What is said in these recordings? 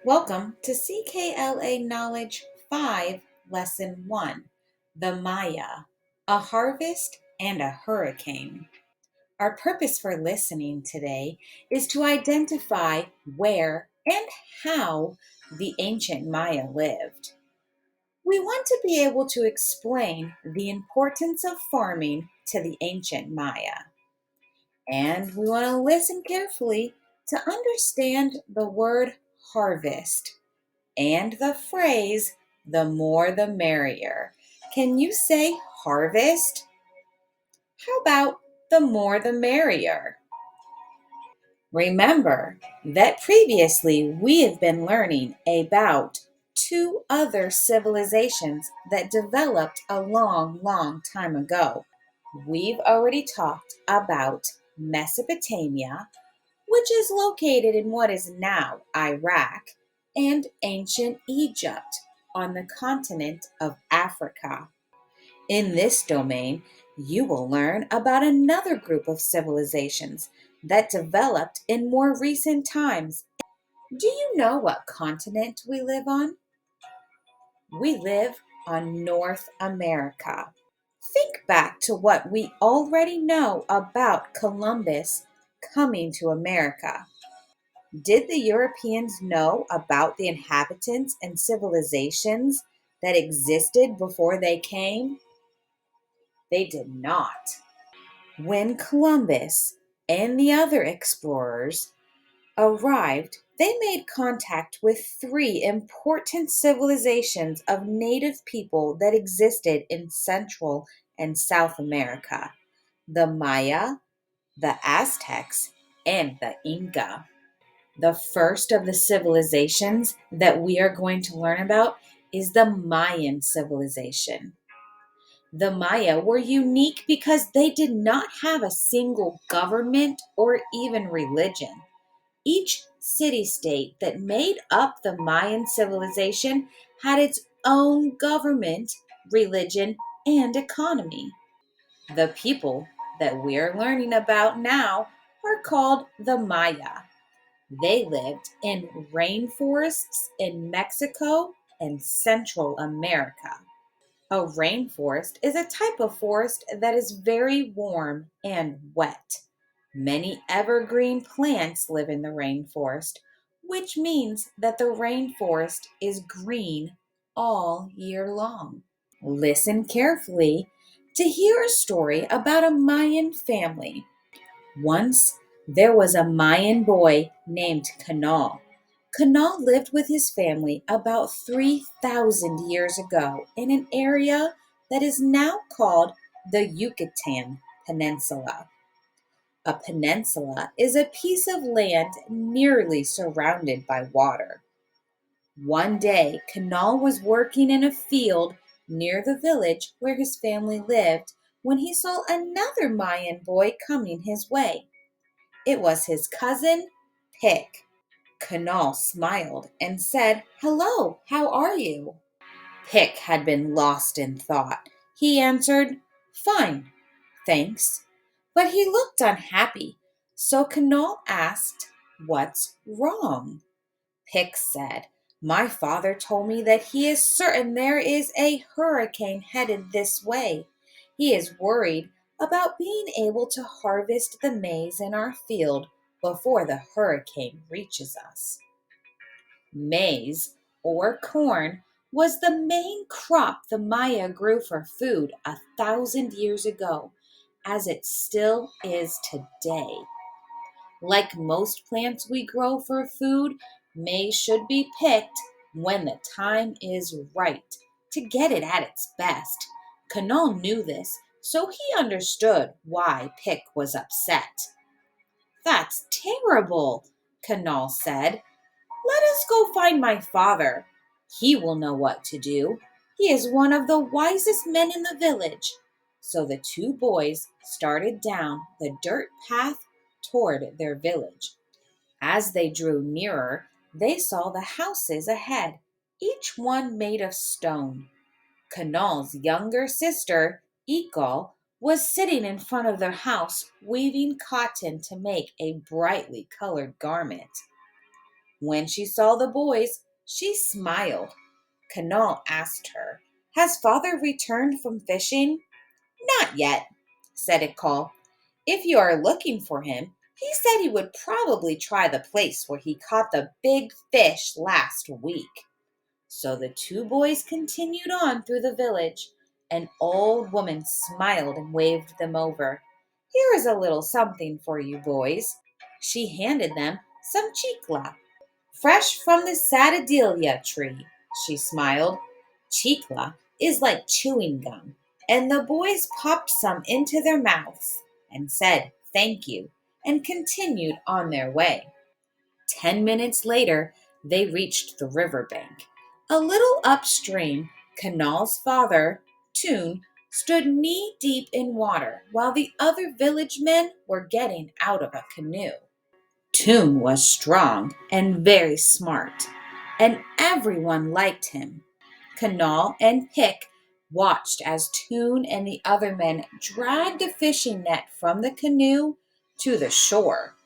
Welcome to CKLA Knowledge 5, Lesson 1, The Maya, a Harvest and a Hurricane. Our purpose for listening today is to identify where and how the ancient Maya lived. We want to be able to explain the importance of farming to the ancient Maya. And we want to listen carefully to understand the word harvest and the phrase, the more the merrier. Can you say harvest? How about the more the merrier? Remember that previously we have been learning about two other civilizations that developed a long time ago. We've already talked about Mesopotamia, which is located in what is now Iraq, and ancient Egypt on the continent of Africa. In this domain, you will learn about another group of civilizations that developed in more recent times. Do you know what continent we live on? We live on North America. Think back to what we already know about Columbus coming to America. Did the Europeans know about the inhabitants and civilizations that existed before they came? They did not. When Columbus and the other explorers arrived, they made contact with three important civilizations of native people that existed in Central and South America: the Maya, the Aztecs, and the Inca. The first of the civilizations that we are going to learn about is the Mayan civilization. The Maya were unique because they did not have a single government or even religion. Each city-state that made up the Mayan civilization had its own government, religion, and economy. The people that we are learning about now are called the Maya. They lived in rainforests in Mexico and Central America. A rainforest is a type of forest that is very warm and wet. Many evergreen plants live in the rainforest, which means that the rainforest is green all year long. Listen carefully to hear a story about a Mayan family. Once there was a Mayan boy named Canal. Canal lived with his family about 3,000 years ago in an area that is now called the Yucatan Peninsula. A peninsula is a piece of land nearly surrounded by water. One day, Canal was working in a field near the village where his family lived when he saw another Mayan boy coming his way. It was his cousin, Pick. Canal smiled and said, "Hello, how are you?" Pick had been lost in thought. He answered, "Fine, thanks." But he looked unhappy, so Canal asked, "What's wrong?" Pick said, "My father told me that he is certain there is a hurricane headed this way. He is worried about being able to harvest the maize in our field before the hurricane reaches us." Maize, or corn, was the main crop the Maya grew for food 1,000 years ago, as it still is today. Like most plants we grow for food, maize should be picked when the time is right to get it at its best. Canal knew this, so he understood why Pick was upset. "That's terrible," Canal said. "Let us go find my father. He will know what to do. He is one of the wisest men in the village." So the two boys started down the dirt path toward their village. As they drew nearer, they saw the houses ahead, each one made of stone. Canal's younger sister, Eagle, was sitting in front of their house weaving cotton to make a brightly colored garment. When she saw the boys, she smiled. Canal asked her, "Has father returned from fishing?" "Not yet," said Icol. "If you are looking for him, he said he would probably try the place where he caught the big fish last week." So the two boys continued on through the village. An old woman smiled and waved them over. "Here is a little something for you boys." She handed them some chicla, fresh from the sadadelia tree. She smiled. Chicla is like chewing gum, and the boys popped some into their mouths and said thank you and continued on their way. 10 minutes later, they reached the river bank. A little upstream, Canal's father, Toon, stood knee-deep in water while the other village men were getting out of a canoe. Toon was strong and very smart, and everyone liked him. Canal and Pick watched as Toon and the other men dragged a fishing net from the canoe to the shore.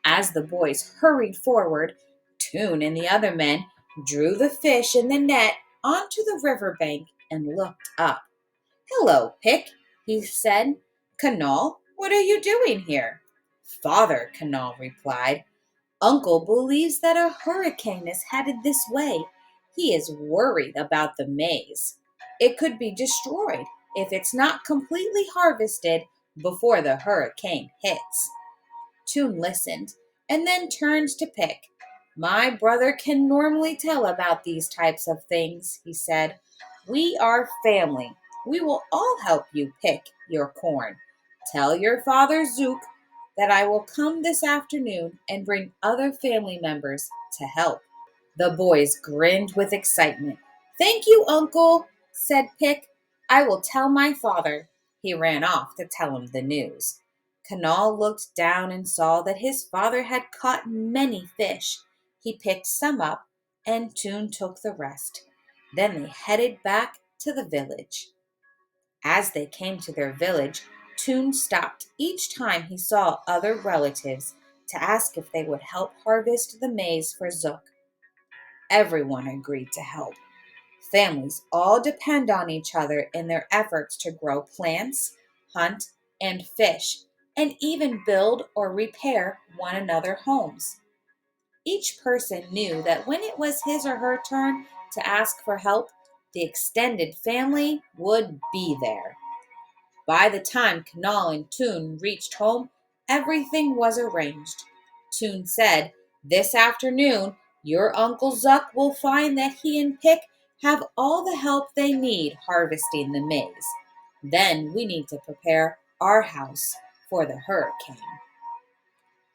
As the boys hurried forward, Toon and the other men drew the fish in the net onto the riverbank and looked up. "Hello, Pick," he said. "Canal, what are you doing here?" "Father," Canal replied, "Uncle believes that a hurricane is headed this way. He is worried about the maize. It could be destroyed if it's not completely harvested before the hurricane hits." Toon listened and then turned to Pick. "My brother can normally tell about these types of things," he said. "We are family. We will all help you pick your corn. Tell your father Zook that I will come this afternoon and bring other family members to help." The boys grinned with excitement. "Thank you, Uncle," said Pick. "I will tell my father." He ran off to tell him the news. Canal looked down and saw that his father had caught many fish. He picked some up, and Toon took the rest. Then they headed back to the village. As they came to their village, Toon stopped each time he saw other relatives to ask if they would help harvest the maize for Zook. Everyone agreed to help. Families all depend on each other in their efforts to grow plants, hunt, and fish, and even build or repair one another's homes. Each person knew that when it was his or her turn to ask for help, the extended family would be there. By the time Canal and Toon reached home, everything was arranged. Toon said, "This afternoon, your Uncle Zuck will find that he and Pick have all the help they need harvesting the maize. Then we need to prepare our house for the hurricane."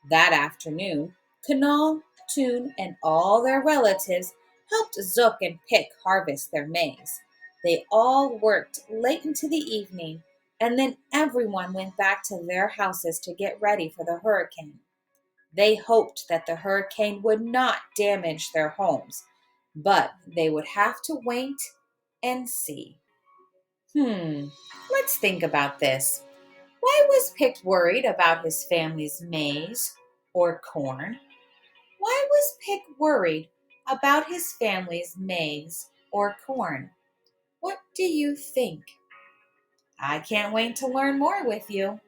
That afternoon, Canal, Toon, and all their relatives helped Zook and Pick harvest their maize. They all worked late into the evening, and then everyone went back to their houses to get ready for the hurricane. They hoped that the hurricane would not damage their homes, but they would have to wait and see. Let's think about this. Why was Pick worried about his family's maize or corn? Why was Pick worried about his family's maize or corn? What do you think? I can't wait to learn more with you.